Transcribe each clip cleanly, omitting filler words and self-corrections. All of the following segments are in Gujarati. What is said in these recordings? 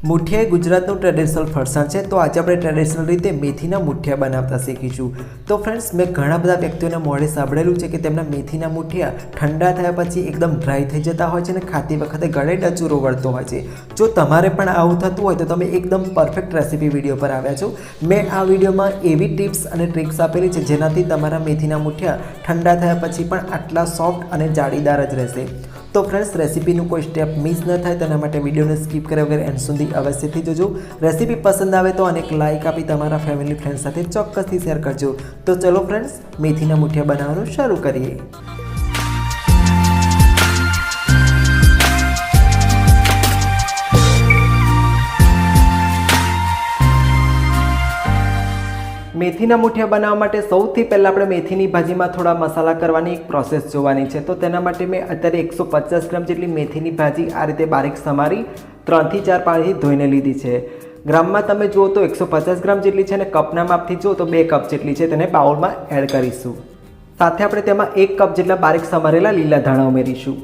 મુઠિયા એ ગુજરાતનું ટ્રેડિશનલ ફરસાણ છે। તો આજે આપણે ટ્રેડિશનલ રીતે મેથીના મુઠિયા બનાવતા શીખીશું। તો ફ્રેન્ડ્સ, મેં ઘણા બધા વ્યક્તિઓના મોઢે સાંભળેલું છે કે તેમના મેથીના મુઠિયા ઠંડા થયા પછી એકદમ ડ્રાય થઈ જતા હોય છે અને ખાતી વખતે ગળે ડચુરો વળતો હોય છે। જો તમારે પણ આવું થતું હોય તો તમે એકદમ પરફેક્ટ રેસીપી વિડીયો પર આવ્યા છો। મેં આ વિડીયોમાં એવી ટિપ્સ અને ટ્રિક્સ આપેલી છે જેનાથી તમારા મેથીના મુઠિયા ઠંડા થયા પછી પણ આટલા સોફ્ટ અને જાળીદાર જ રહેશે। તો ફ્રેન્ડ્સ, રેસીપીનું કોઈ સ્ટેપ મિસ ન થાય તેના માટે વિડીયોને સ્કીપ કર્યા વગર એન્ડ સુધી અવશ્યથી જોજો। રેસીપી પસંદ આવે તો એક લાઇક આપી તમારા ફેમિલી ફ્રેન્ડ સાથે ચોક્કસથી શેર કરજો। તો ચલો ફ્રેન્ડ્સ, મેથીના મુઠિયા બનાવવાનું શરૂ કરીએ। મેથીના મુઠિયા બનાવવા માટે સૌથી પહેલાં આપણે મેથીની ભાજીમાં થોડા મસાલા કરવાની એક પ્રોસેસ જોવાની છે। તો તેના માટે મેં અત્યારે 150 ગ્રામ જેટલી મેથીની ભાજી આ રીતે બારીક સમારી 3 થી 4 પાણીથી ધોઈને લીધી છે। ગ્રામમાં તમે જુઓ તો 150 ગ્રામ જેટલી છે અને કપના માપથી જુઓ તો 2 કપ જેટલી છે, તેને બાઉલમાં એડ કરીશું। સાથે આપણે તેમાં 1 કપ જેટલા બારીક સમારેલા લીલા ધાણા ઉમેરીશું।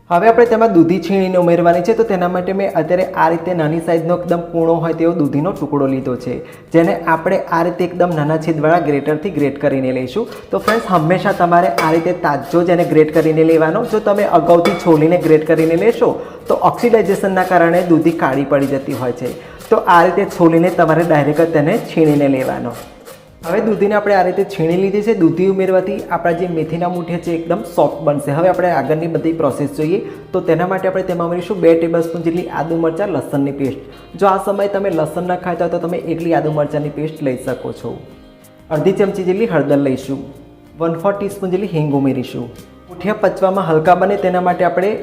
હવે આપણે તેમાં દૂધી છીણીને ઉમેરવાની છે। તો તેના માટે મેં અત્યારે આ રીતે નાની સાઇઝનો એકદમ કૂણો હોય તેવો દૂધીનો ટુકડો લીધો છે, જેને આપણે આ રીતે એકદમ નાના છેદવાળા ગ્રેટરથી ગ્રેટ કરીને લઈશું। તો ફ્રેન્ડ્સ, હંમેશા તમારે આ રીતે તાજો જ એને ગ્રેટ કરીને લેવાનો। જો તમે અગાઉથી છોલીને ગ્રેટ કરીને લેશો તો ઓક્સિડાઇઝેશનના કારણે દૂધી કાળી પડી જતી હોય છે। તો આ રીતે છોલીને તમારે ડાયરેક્ટ તેને છીણીને લેવાનો। હવે દૂધીને આપણે આ રીતે છીણી લીધી છે। દૂધી ઉમેરવાથી આપણા જે મેથીના મુઠિયા છે એકદમ સોફ્ટ બનશે। હવે આપણે આગળની બધી પ્રોસેસ જોઈએ। તો તેના માટે આપણે તેમાં ઉમેરીશું 2 ટેબલસ્પૂન જેટલી આદુ મરચાં લસણની પેસ્ટ। જો આ સમયે તમે લસણ ના ખાતા હોય તો તમે એકલી આદુ મરચાંની પેસ્ટ લઈ શકો છો। અડધી ચમચી જેટલી હળદર લઈશું। 1/4 ટીસ્પૂન જેટલી હિંગ ઉમેરીશું। મુઠિયા પચવામાં હલકા બને તેના માટે આપણે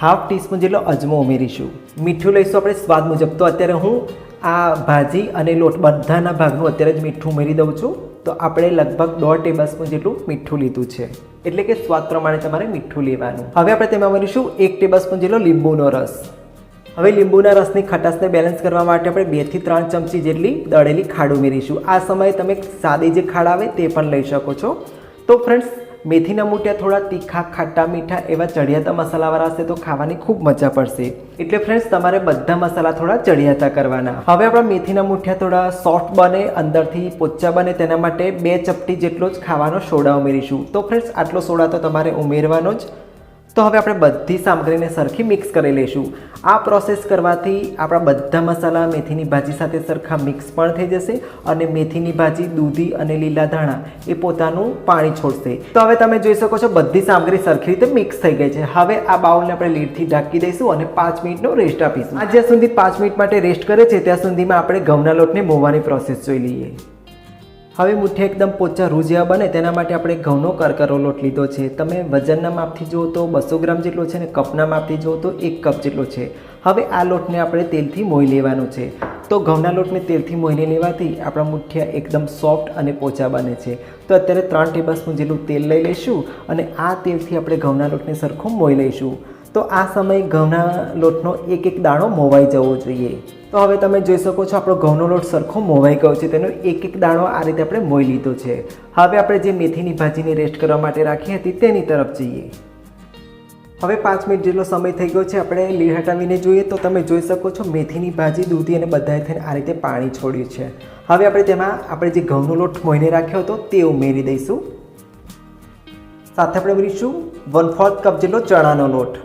½ ટીસ્પૂન જેટલો અજમો ઉમેરીશું। મીઠું લઈશું આપણે સ્વાદ મુજબ। તો અત્યારે હું આ ભાજી અને લોટ બધાના ભાગનું અત્યારે જ મીઠું ઉમેરી દઉં છું। તો આપણે લગભગ 1/2 ટેબલસ્પૂન જેટલું મીઠું લીધું છે, એટલે કે સ્વાદ પ્રમાણે તમારે મીઠું લેવાનું। હવે આપણે તેમાં ઉમેરીશું 1 ટેબલસ્પૂન જેટલો લીંબુનો રસ। હવે લીંબુના રસની ખટાશને બેલેન્સ કરવા માટે આપણે 2 થી 3 ચમચી જેટલી દળેલી ખાંડ ઉમેરીશું। આ સમયે તમે સાદી જે ખાંડ આવે તે પણ લઈ શકો છો। તો ફ્રેન્ડ્સ, મેથીના મુઠિયા થોડા તીખા ખાટા મીઠા એવા ચડિયાતા મસાલાવાળા હશે તો ખાવાની ખૂબ મજા પડશે। એટલે ફ્રેન્ડ્સ, તમારે બધા મસાલા થોડા ચડિયાતા કરવાના। હવે આપણા મેથીના મુઠિયા થોડા સોફ્ટ બને, અંદરથી પોચા બને તેના માટે 2 ચપટી જેટલો જ ખાવાનો સોડા ઉમેરીશું। તો ફ્રેન્ડ્સ, આટલો સોડા તો તમારે ઉમેરવાનો જ। તો હવે આપણે બધી સામગ્રીને સરખી મિક્સ કરી લઈશું। આ પ્રોસેસ કરવાથી આપણા બધા મસાલા મેથીની ભાજી સાથે સરખા મિક્સ પણ થઈ જશે અને મેથીની ભાજી, દૂધી અને લીલા ધાણા એ પોતાનું પાણી છોડશે। તો હવે તમે જોઈ શકો છો બધી સામગ્રી સરખી રીતે મિક્સ થઈ ગઈ છે। હવે આ બાઉલને આપણે લીડથી ઢાંકી દઈશું અને 5 મિનિટનો રેસ્ટ આપીશું। આ જ્યાં સુધી 5 મિનિટ માટે રેસ્ટ કરે છે ત્યાં સુધીમાં આપણે ઘઉંના લોટને મોવાની પ્રોસેસ જોઈ લઈએ। હવે મુઠ્ઠી એકદમ પોચા રૂ જેવા બને તેના માટે આપણે ઘઉંનો કરકરો લોટ લીધો છે। તમે વજનના માપથી જુઓ તો 200 ગ્રામ જેટલો છે અને કપના માપથી જુઓ તો 1 કપ જેટલો છે। હવે આ લોટને આપણે તેલથી મોઈ લેવાનો છે। તો ઘઉંના લોટને તેલથી મોઈને લેવાથી આપણા મુઠ્ઠિયા એકદમ સોફ્ટ અને પોચા બને છે। તો અત્યારે 3 ટેબલસ્પૂન જેટલું તેલ લઈ લઈશું અને આ તેલથી આપણે ઘઉંના લોટને સરખો મોઈ લઈશું। તો આ સમયે ઘઉંના લોટનો એક દાણો મોવાઈ જવો જોઈએ। તો હવે તમે જોઈ શકો છો આપણો ઘઉંનો લોટ સરખો મોવાઈ ગયો છે, તેનો એક દાણો આ રીતે આપણે મોઈ લીધો છે। હવે આપણે જે મેથીની ભાજીને રેસ્ટ કરવા માટે રાખી હતી તેની તરફ જઈએ। હવે 5 મિનિટ જેટલો સમય થઈ ગયો છે। આપણે લીડ હટાવીને જોઈએ તો તમે જોઈ શકો છો મેથીની ભાજી, દૂધી અને બધાએ થઈને આ રીતે પાણી છોડ્યું છે। હવે આપણે તેમાં આપણે જે ઘઉંનો લોટ મોઈને રાખ્યો હતો તે ઉમેરી દઈશું। સાથે આપણે ઉમેરીશું 1/4 કપ જેટલો ચણાનો લોટ।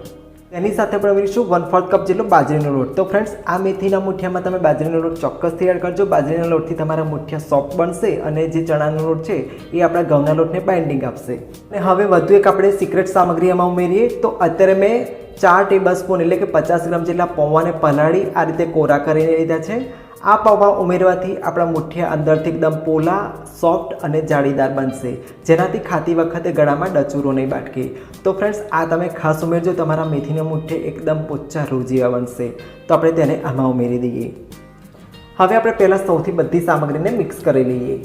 તેની સાથે આપણે ઉમેરીશું 1/4 કપ જેટલો બાજરીનો લોટ। તો ફ્રેન્ડ્સ, આ મેથીના મુઠિયામાં તમે બાજરીનો લોટ ચોક્કસથી એડ કરજો। બાજરીના લોટથી તમારા મુઠિયા સોફ્ટ બનશે અને જે ચણાનો લોટ છે એ આપણા ઘઉંના લોટને બાઇન્ડિંગ આપશે। અને હવે વધુ એક આપણે સિક્રેટ સામગ્રી એમાં ઉમેરીએ। તો અત્યારે મેં 4 ટેબલસ્પૂન એટલે કે 50 ગ્રામ જેટલા પૌવાને પલાળી આ રીતે કોરા કરીને લીધા છે। આ પૌવા ઉમેરવાથી આપણા મુઠિયા અંદરથી એકદમ પોલા, સોફ્ટ અને જાળીદાર બનશે, જેનાથી ખાતી વખતે ગળામાં ડચુરો નહીં બાટકે। તો ફ્રેન્ડ્સ, આ તમે ખાસ ઉમેરજો, તમારા મેથીના મુઠિયા એકદમ પોચા રૂ જેવા બનશે। તો આપણે તેને આમાં ઉમેરી દઈએ। હવે આપણે પહેલાં સૌથી બધી સામગ્રીને મિક્સ કરી લઈએ।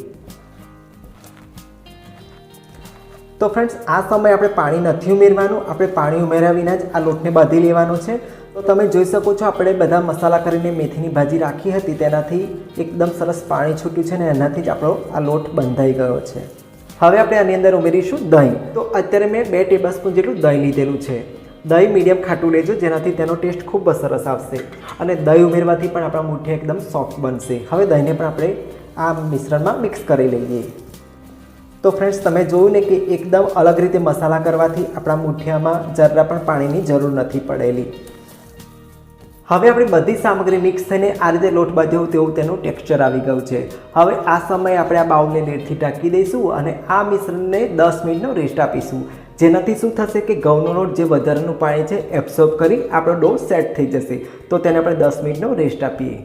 તો ફ્રેન્ડ્સ, આ સમયે આપણે પાણી નથી ઉમેરવાનું। આપણે પાણી ઉમેર્યા વિના જ આ લોટને બાંધી લેવાનો છે। તો તમે જોઈ શકો છો આપણે બધા મસાલા કરીને મેથીની ભાજી રાખી હતી તેનાથી એકદમ સરસ પાણી છૂટ્યું છે અને એનાથી જ આપણો આ લોટ બંધાઈ ગયો છે। હવે આપણે આની અંદર ઉમેરીશું દહીં। તો અત્યારે મેં 2 ટેબલસ્પૂન જેટલું દહીં લીધેલું છે। દહીં મીડિયમ ખાટું લેજો, જેનાથી તેનો ટેસ્ટ ખૂબ જ સરસ આવશે અને દહીં ઉમેરવાથી પણ આપણા મુઠિયા એકદમ સોફ્ટ બનશે. હવે દહીંને પણ આપણે આ મિશ્રણમાં મિક્સ કરી લઈએ. તો ફ્રેન્ડ્સ, તમે જોયું ને કે એકદમ અલગ રીતે મસાલા કરવાથી આપણા મુઠિયામાં જરા પણ પાણીની જરૂર નથી પડેલી. હવે આપણી બધી સામગ્રી મિક્સ થઈને આ રીતે લોટ બાંધ્યો તેવું તેનું ટેક્સચર આવી ગયું છે. હવે આ સમયે આપણે આ બાઉલને લીડથી ઢાંકી દઈશું અને આ મિશ્રણને 10 મિનિટનો રેસ્ટ આપીશું. જેનાથી શું થશે કે ઘઉંનો લોટ જે વધારાનું પાણી છે એબ્સોર્બ કરી આપણો ડો સેટ થઈ જશે. તો તેને આપણે 10 મિનિટનો રેસ્ટ આપીએ.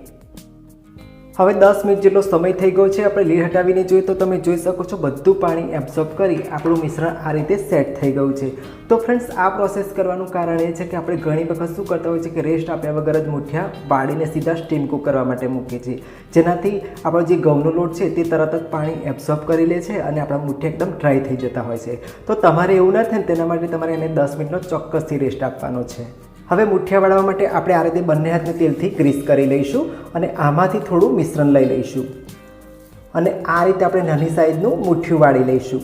હવે 10 મિનિટ જેટલો સમય થઈ ગયો છે. આપણે લીડ હટાવીને જોઈએ તો તમે જોઈ શકો છો બધું પાણી એબ્સોર્બ કરી આપણું મિશ્રણ આ રીતે સેટ થઈ ગયું છે. તો ફ્રેન્ડ્સ, આ પ્રોસેસ કરવાનું કારણ એ છે કે આપણે ઘણી વખત શું કરતા હોય છે કે રેસ્ટ આપ્યા વગર જ મુઠિયા બાળીને સીધા સ્ટીમ કુક કરવા માટે મૂકીએ છીએ, જેનાથી આપણો જે ઘઉંનો લોટ છે તે તરત જ પાણી એબ્સોર્બ કરી લે છે અને આપણા મુઠિયા એકદમ ડ્રાય થઈ જતા હોય છે. તો તમારે એવું ના થાય ને તેના માટે તમારે એને 10 મિનિટનો ચોક્કસથી રેસ્ટ આપવાનો છે. હવે મુઠિયા વાળવા માટે આપણે આ રીતે બંને હાથને તેલથી ગ્રીસ કરી લઈશું અને આમાંથી થોડું મિશ્રણ લઈ લઈશું અને આ રીતે આપણે નાની સાઈઝનું મુઠિયું વાળી લઈશું.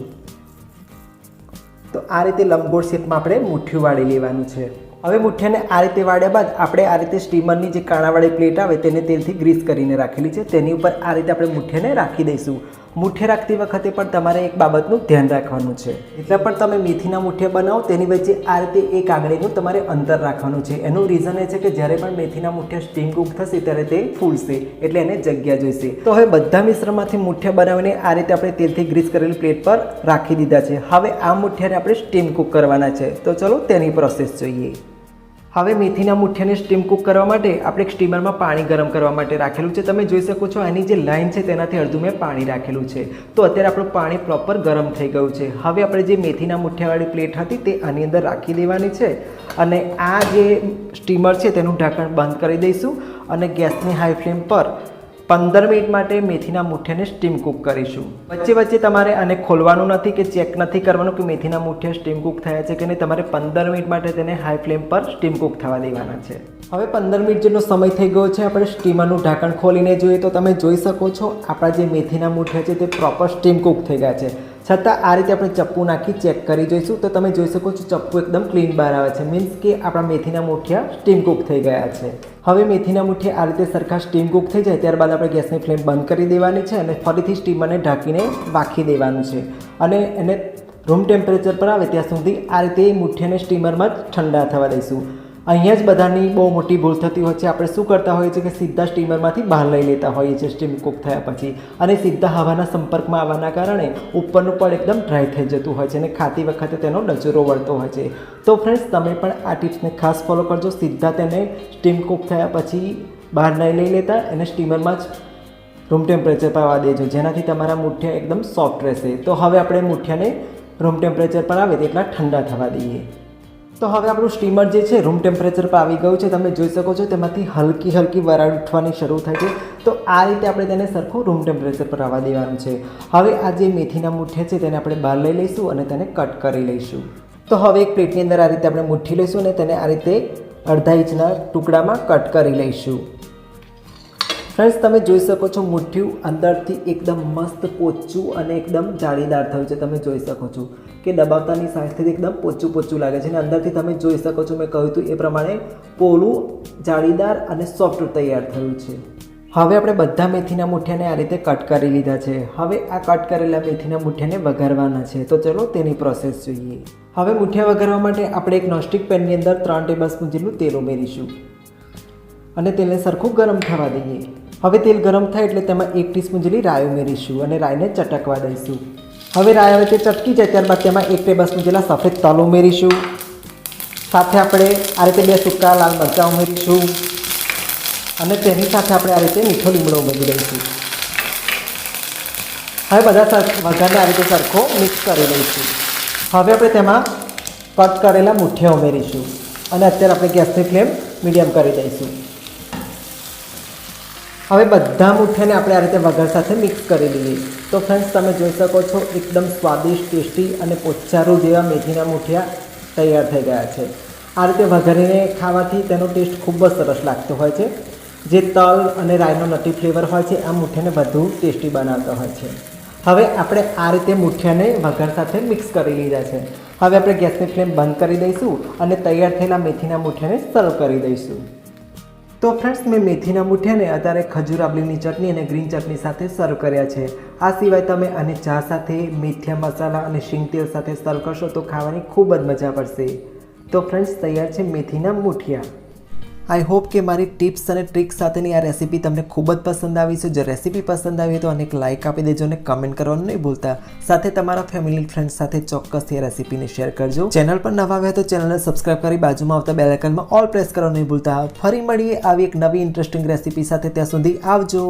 તો આ રીતે લંબગોળ શેપમાં આપણે મુઠિયું વાળી લેવાનું છે. હવે મુઠિયાને આ રીતે વાળ્યા બાદ આપણે આ રીતે સ્ટીમરની જે કાણાવાળી પ્લેટ આવે તેને તેલથી ગ્રીસ કરીને રાખેલી છે, તેની ઉપર આ રીતે આપણે મુઠિયાને રાખી દઈશું. મુઠિયા રાખતી વખતે પણ તમારે એક બાબતનું ધ્યાન રાખવાનું છે. એટલે પણ તમે મેથીના મુઠિયા બનાવો તેની વચ્ચે આ રીતે એક આંગળીનું તમારે અંતર રાખવાનું છે. એનું રીઝન એ છે કે જ્યારે પણ મેથીના મુઠિયા સ્ટીમ કુક થશે ત્યારે તે ફૂલશે, એટલે એને જગ્યા જોઈશે. તો હવે બધા મિશ્રણમાંથી મુઠિયા બનાવીને આ રીતે આપણે તેલથી ગ્રીસ કરેલી પ્લેટ પર રાખી દીધા છે. હવે આ મુઠિયાને આપણે સ્ટીમ કુક કરવાના છે. તો ચલો તેની પ્રોસેસ જોઈએ. હવે મેથીના મુઠિયાને સ્ટીમ કુક કરવા માટે આપણે એક સ્ટીમરમાં પાણી ગરમ કરવા માટે રાખેલું છે. તમે જોઈ શકો છો આની જે લાઈન છે તેનાથી અડધું મેં પાણી રાખેલું છે. તો અત્યારે આપણું પાણી પ્રોપર ગરમ થઈ ગયું છે. હવે આપણે જે મેથીના મુઠિયાવાળી પ્લેટ હતી તે આની અંદર રાખી દેવાની છે અને આ જે સ્ટીમર છે તેનું ઢાંકણ બંધ કરી દઈશું અને ગેસની હાઈ ફ્લેમ પર 15 મિનિટ માટે મેથીના મુઠિયાને સ્ટીમ કુક કરીશું. વચ્ચે વચ્ચે તમારે આને ખોલવાનું નથી કે ચેક નથી કરવાનું કે મેથીના મુઠિયા સ્ટીમ કુક થયા છે કે નહીં. તમારે 15 મિનિટ માટે તેને હાઈ ફ્લેમ પર સ્ટીમ કુક થવા દેવાના છે. હવે 15 મિનિટ જેટલો સમય થઈ ગયો છે. આપણે સ્ટીમરનું ઢાંકણ ખોલીને જોઈએ તો તમે જોઈ શકો છો આપણા જે મેથીના મુઠિયા છે તે પ્રોપર સ્ટીમ કુક થઈ ગયા છે. છતાં આ રીતે આપણે ચપ્પુ નાખી ચેક કરી જોઈશું તો તમે જોઈ શકો છો ચપ્પુ એકદમ ક્લીન બહાર આવે છે. મીન્સ કે આપણા મેથીના મુઠિયા સ્ટીમ કુક થઈ ગયા છે. હવે મેથીના મુઠિયા આ રીતે સરખા સ્ટીમ કુક થઈ જાય ત્યારબાદ આપણે ગેસની ફ્લેમ બંધ કરી દેવાની છે અને ફરીથી સ્ટીમરને ઢાંકીને વાખી દેવાનું છે અને એને રૂમ ટેમ્પરેચર પર આવે ત્યાં સુધી આ રીતે મુઠિયાને સ્ટીમરમાં જ ઠંડા થવા દઈશું. અહીંયા જ બધાની બહુ મોટી ભૂલ થતી હોય છે. આપણે શું કરતા હોઈએ છીએ કે સીધા સ્ટીમરમાંથી બહાર લઈ લેતા હોઈએ છીએ સ્ટીમ કુક થયા પછી અને સીધા હવાના સંપર્કમાં આવવાના કારણે ઉપરનું પડ એકદમ ડ્રાય થઈ જતું હોય છે અને ખાતી વખતે તેનો ડચરો વળતો હોય છે. તો ફ્રેન્ડ્સ, તમે પણ આ ટિપ્સને ખાસ ફોલો કરજો. સીધા તેને સ્ટીમ કુક થયા પછી બહાર નહીં લઈ લેતા એને સ્ટીમરમાં જ રૂમ ટેમ્પરેચર પર આવવા દેજો, જેનાથી તમારા મુઠિયા એકદમ સોફ્ટ રહેશે. તો હવે આપણે મુઠિયાને રૂમ ટેમ્પરેચર પર આવે તેટલા ઠંડા થવા દઈએ. તો હવે આપણું સ્ટીમર જે છે રૂમ ટેમ્પરેચર પર આવી ગયું છે. તમે જોઈ શકો છો તેમાંથી હલકી હલકી વરાળ ઉઠવાની શરૂ થાય છે. તો આ રીતે આપણે તેને સરખું રૂમ ટેમ્પરેચર પર આવવા દેવાનું છે. હવે આ જે મેથીના મુઠિયા છે તેને આપણે બહાર લઈ લઈશું અને તેને કટ કરી લઈશું. તો હવે એક પ્લેટની અંદર આ રીતે આપણે મુઠ્ઠી લઈશું અને તેને આ રીતે અડધા ઇંચના ટુકડામાં કટ કરી લઈશું. ફ્રેન્ડ્સ, તમે જોઈ શકો છો મુઠ્ઠિયું અંદરથી એકદમ મસ્ત પોચું અને એકદમ જાળીદાર થયું છે. તમે જોઈ શકો છો કે દબાવતાની સાથે એકદમ પોચું લાગે છે અને અંદરથી તમે જોઈ શકો છો મેં કહ્યું હતું એ પ્રમાણે પોલું જાળીદાર અને સોફ્ટ તૈયાર થયું છે. હવે આપણે બધા મેથીના મુઠિયાને આ રીતે કટ કરી લીધા છે. હવે આ કટ કરેલા મેથીના મુઠિયાને વઘારવાના છે. તો ચલો તેની પ્રોસેસ જોઈએ. હવે મુઠિયા વઘારવા માટે આપણે એક નોનસ્ટિક પેનની અંદર 3 ટેબલસ્પૂન જેટલું તેલ ઉમેરીશું અને તેલને સરખું ગરમ થવા દઈએ. હવે તેલ ગરમ થાય એટલે તેમાં 1 ટીસ્પૂન જેટલી રાઈ ઉમેરીશું અને રાઈને ચટકવા દઈશું. હવે રાઈ હવે તે ચટકી જાય ત્યારબાદ તેમાં 1 ટેબલસ્પૂન જેટલા સફેદ તલ ઉમેરીશું. સાથે આપણે આ રીતે 2 સૂકા લાલ મરચાં ઉમેરીશું અને તેની સાથે આપણે આ રીતે મીઠો લીમડો ઉમેરી દઈશું. હવે બધા વઘારને આ રીતે સરખો મિક્સ કરી દઈશું. હવે આપણે તેમાં કટ કરેલા મુઠિયા ઉમેરીશું અને અત્યારે આપણે ગેસની ફ્લેમ મીડિયમ કરી દઈશું. હવે બધા મુઠિયાને આપણે આ રીતે વઘાર સાથે મિક્સ કરી લઈએ. તો ફ્રેન્ડ્સ, તમે જોઈ શકો છો એકદમ સ્વાદિષ્ટ, ટેસ્ટી અને પોચારું જેવા મેથીના મુઠિયા તૈયાર થઈ ગયા છે. આ રીતે વઘારીને ખાવાથી તેનો ટેસ્ટ ખૂબ જ સરસ લાગતો હોય છે. જે તલ અને રાઈનો નટી ફ્લેવર હોય છે આ મુઠિયાને વધુ ટેસ્ટી બનાવતો હોય છે. હવે આપણે આ રીતે મુઠિયાને વઘાર સાથે મિક્સ કરી લીધા છે. હવે આપણે ગેસની ફ્લેમ બંધ કરી દઈશું અને તૈયાર થયેલા મેથીના મૂઠિયાને સર્વ કરી દઈશું. તો ફ્રેન્ડ્સ, મેં મેથીના મૂઠિયાને અત્યારે ખજૂર આંબલીની ચટણી અને ગ્રીન ચટણી સાથે સર્વ કર્યા છે. આ સિવાય તમે આને ચા સાથે, મેથીયા મસાલા અને શીંગ તેલ સાથે સર્વ કરશો તો ખાવાની ખૂબ જ મજા પડશે. તો ફ્રેન્ડ્સ, તૈયાર છે મેથીના મૂઠિયા. આઈ હોપ કે મારી ટિપ્સ અને ટ્રિક્સ સાથેની આ રેસીપી તમને ખૂબ જ પસંદ આવી છે. જો રેસીપી પસંદ આવી તો એક લાઇક આપી દેજો અને કમેન્ટ કરવાનું નહીં ભૂલતા. સાથે તમારા ફેમિલી ફ્રેન્ડ્સ સાથે ચોક્કસથી આ રેસીપીને શેર કરજો. ચેનલ પર નવા આવ્યા તો ચેનલને સબસ્ક્રાઇબ કરી બાજુમાં આવતા બેલ આઇકનમાં ઓલ પ્રેસ કરવાનું નહીં ભૂલતા. ફરી મળીએ આવી એક નવી ઇન્ટરેસ્ટિંગ રેસીપી સાથે. ત્યાં સુધી આવજો.